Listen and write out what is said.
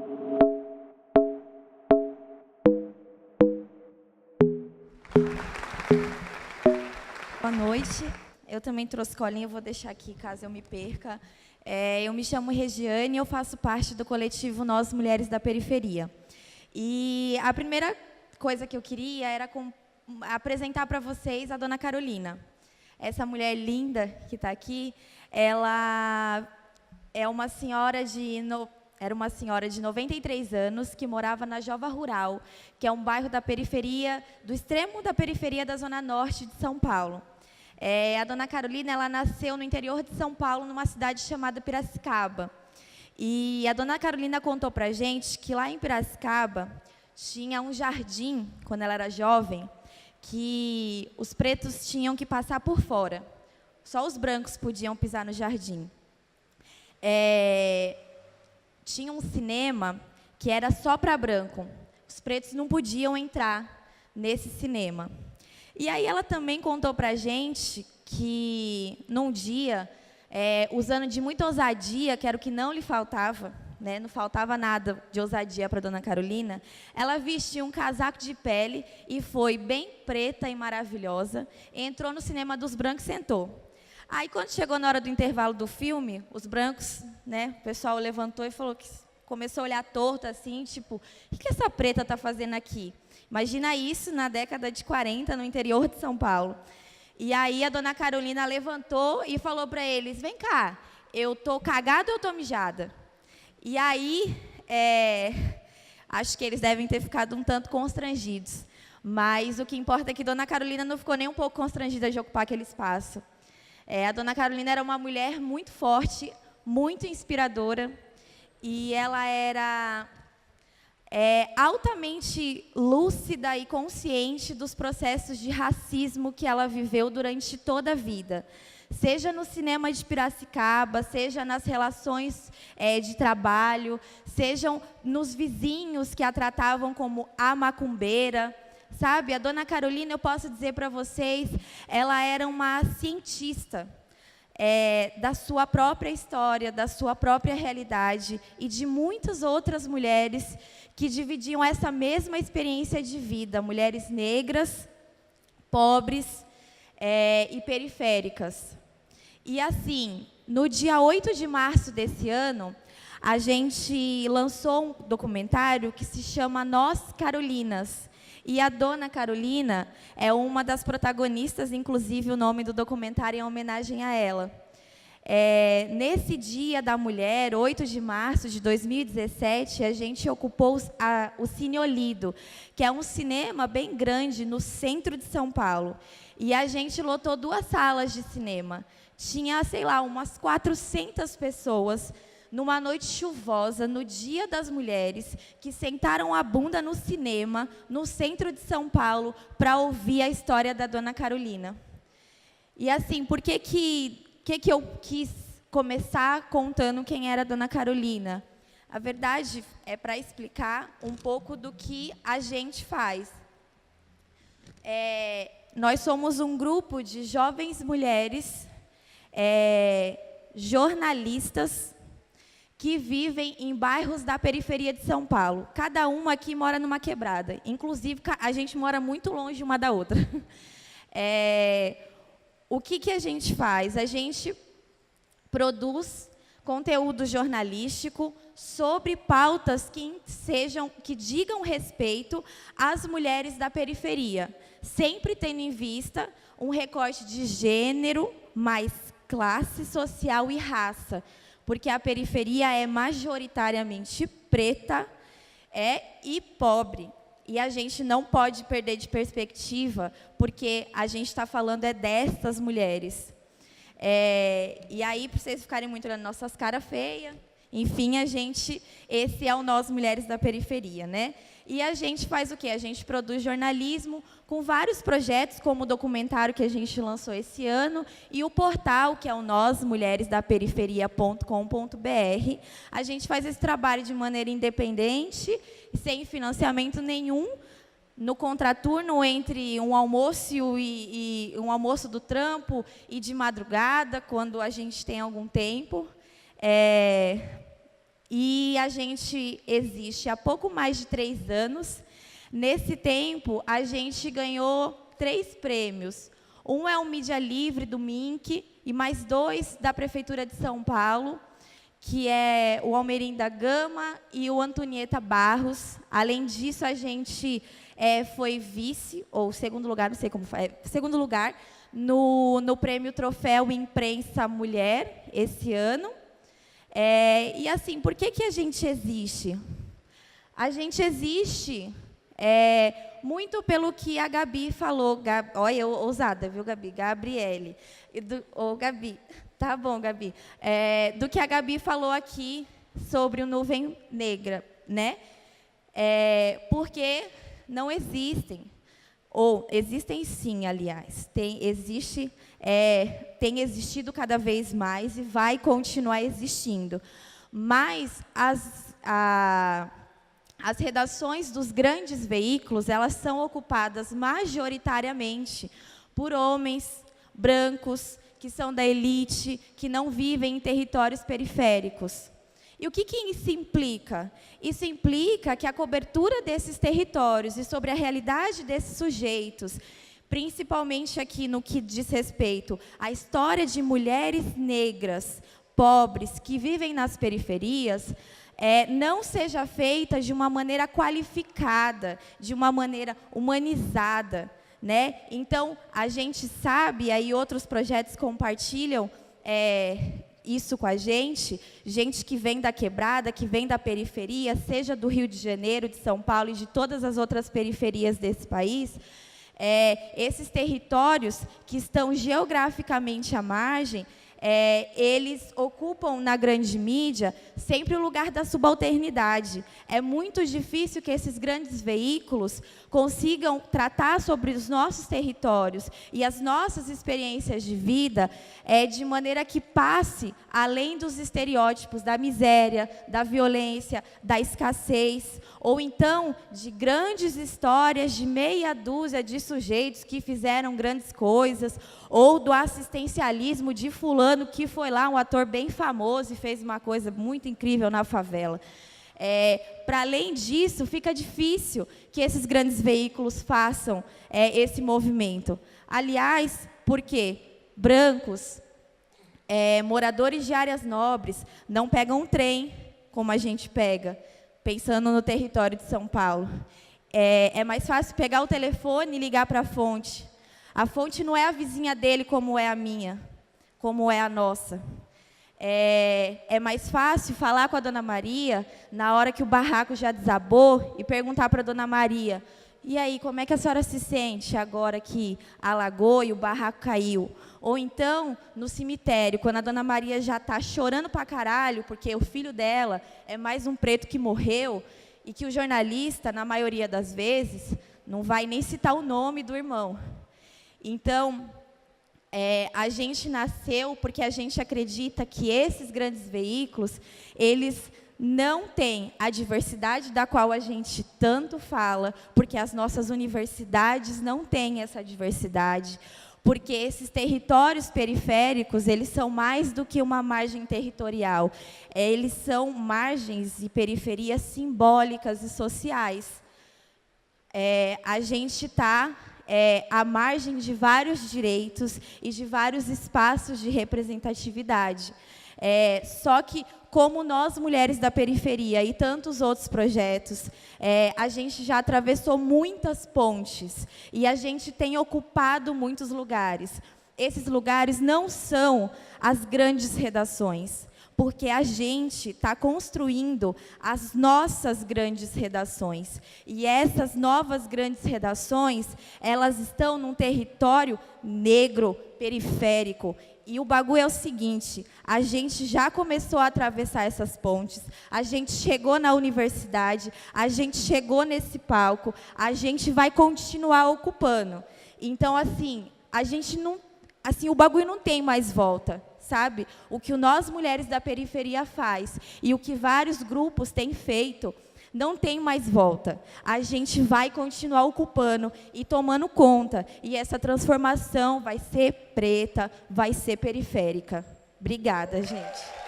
Boa noite. Eu também trouxe colinha, vou deixar aqui caso eu me perca. Eu me chamo Regiane e eu faço parte do coletivo Nós Mulheres da Periferia. E a primeira coisa que eu queria era apresentar para vocês a Dona Carolina. Essa mulher linda que está aqui, ela é uma senhora era uma senhora de 93 anos que morava na Jova Rural, que é um bairro da periferia, do extremo da periferia da Zona Norte de São Paulo. A Dona Carolina, ela nasceu no interior de São Paulo, numa cidade chamada Piracicaba. E a Dona Carolina contou para a gente que lá em Piracicaba tinha um jardim, quando ela era jovem, que os pretos tinham que passar por fora. Só os brancos podiam pisar no jardim. Tinha um cinema que era só para branco. Os pretos não podiam entrar nesse cinema. E aí ela também contou para a gente que, num dia, usando de muita ousadia, que era o que não lhe faltava, né, não faltava nada de ousadia para a Dona Carolina, ela vestiu um casaco de pele e foi bem preta e maravilhosa, entrou no cinema dos brancos e sentou. Aí, quando chegou na hora do intervalo do filme, os brancos, né, o pessoal levantou e falou que começou a olhar torto, assim, tipo, o que essa preta está fazendo aqui? Imagina isso na década de 40, no interior de São Paulo. E aí a Dona Carolina levantou e falou para eles, vem cá, eu estou cagada ou estou mijada? E aí, acho que eles devem ter ficado um tanto constrangidos. Mas o que importa é que Dona Carolina não ficou nem um pouco constrangida de ocupar aquele espaço. A Dona Carolina era uma mulher muito forte, muito inspiradora, e ela era altamente lúcida e consciente dos processos de racismo que ela viveu durante toda a vida. Seja no cinema de Piracicaba, seja nas relações de trabalho, sejam nos vizinhos que a tratavam como a macumbeira. Sabe, a Dona Carolina, eu posso dizer para vocês, ela era uma cientista da sua própria história, da sua própria realidade e de muitas outras mulheres que dividiam essa mesma experiência de vida, mulheres negras, pobres e periféricas. E assim, no dia 8 de março desse ano, a gente lançou um documentário que se chama Nós Carolinas. E a Dona Carolina é uma das protagonistas, inclusive o nome do documentário é em homenagem a ela. Nesse Dia da Mulher, 8 de março de 2017, a gente ocupou o Cine Olido, que é um cinema bem grande no centro de São Paulo. E a gente lotou 2 salas de cinema. Tinha, sei lá, umas 400 pessoas, numa noite chuvosa, no Dia das Mulheres, que sentaram a bunda no cinema, no centro de São Paulo, para ouvir a história da Dona Carolina. E assim, por que eu quis começar contando quem era a Dona Carolina? A verdade é para explicar um pouco do que a gente faz. Nós somos um grupo de jovens mulheres, jornalistas, que vivem em bairros da periferia de São Paulo. Cada uma aqui mora numa quebrada. Inclusive, a gente mora muito longe uma da outra. O que a gente faz? A gente produz conteúdo jornalístico sobre pautas que digam respeito às mulheres da periferia, sempre tendo em vista um recorte de gênero, mais classe social e raça, porque a periferia é majoritariamente preta e pobre. E a gente não pode perder de perspectiva, porque a gente está falando dessas mulheres. E aí, para vocês ficarem muito olhando nossas caras feias, enfim, esse é o Nós Mulheres da Periferia, né? E a gente faz o quê? A gente produz jornalismo com vários projetos, como o documentário que a gente lançou esse ano, e o portal, que é o nosmulheresdaperiferia.com.br. A gente faz esse trabalho de maneira independente, sem financiamento nenhum, no contraturno entre um almoço e um almoço do trampo e de madrugada, quando a gente tem algum tempo. E a gente existe há pouco mais de 3 anos. Nesse tempo, a gente ganhou 3 prêmios. Um é o Mídia Livre, do MINC, e mais 2 da Prefeitura de São Paulo, que é o Almerinda Gama e o Antonieta Barros. Além disso, a gente foi vice, ou segundo lugar, não sei como foi, segundo lugar, no Prêmio Troféu Imprensa Mulher, esse ano. E assim, por que a gente existe? A gente existe muito pelo que a Gabi falou. Olha, eu ousada, viu, Gabi? Gabriele. Gabi, tá bom, Gabi. Do que a Gabi falou aqui sobre o Nuvem Negra, né? Porque não existem, ou existem sim, aliás, tem existido cada vez mais e vai continuar existindo. Mas as redações dos grandes veículos, elas são ocupadas majoritariamente por homens brancos, que são da elite, que não vivem em territórios periféricos. E o que isso implica? Isso implica que a cobertura desses territórios e sobre a realidade desses sujeitos, principalmente aqui no que diz respeito à história de mulheres negras, pobres, que vivem nas periferias, não seja feita de uma maneira qualificada, de uma maneira humanizada, né? Então, a gente sabe, aí outros projetos compartilham isso com a gente que vem da quebrada, que vem da periferia, seja do Rio de Janeiro, de São Paulo e de todas as outras periferias desse país, esses territórios que estão geograficamente à margem, eles ocupam na grande mídia sempre o lugar da subalternidade. É muito difícil que esses grandes veículos consigam tratar sobre os nossos territórios e as nossas experiências de vida de maneira que passe além dos estereótipos da miséria, da violência, da escassez, ou então de grandes histórias de meia dúzia de sujeitos que fizeram grandes coisas, ou do assistencialismo de fulano que foi lá, um ator bem famoso e fez uma coisa muito incrível na favela. Para além disso, fica difícil que esses grandes veículos façam esse movimento. Aliás, porque brancos, moradores de áreas nobres, não pegam um trem como a gente pega, pensando no território de São Paulo. É mais fácil pegar o telefone e ligar para a fonte. A fonte não é a vizinha dele como é a minha, como é a nossa. É mais fácil falar com a Dona Maria na hora que o barraco já desabou e perguntar para a Dona Maria: e aí, como é que a senhora se sente agora que alagou e o barraco caiu? Ou então, no cemitério, quando a Dona Maria já está chorando pra caralho, porque o filho dela é mais um preto que morreu, e que o jornalista, na maioria das vezes, não vai nem citar o nome do irmão. Então, a gente nasceu porque a gente acredita que esses grandes veículos, eles não têm a diversidade da qual a gente tanto fala, porque as nossas universidades não têm essa diversidade, porque esses territórios periféricos, eles são mais do que uma margem territorial, eles são margens e periferias simbólicas e sociais. A gente está à margem de vários direitos e de vários espaços de representatividade. Só que, como nós, mulheres da periferia e tantos outros projetos, a gente já atravessou muitas pontes e a gente tem ocupado muitos lugares. Esses lugares não são as grandes redações, porque a gente está construindo as nossas grandes redações. E essas novas grandes redações, elas estão num território negro, periférico. E o bagulho é o seguinte: a gente já começou a atravessar essas pontes, a gente chegou na universidade, a gente chegou nesse palco, a gente vai continuar ocupando. Então, assim, a gente não... Assim, o bagulho não tem mais volta, sabe? O que nós, mulheres da periferia, faz e o que vários grupos têm feito, não tem mais volta. A gente vai continuar ocupando e tomando conta. E essa transformação vai ser preta, vai ser periférica. Obrigada, gente.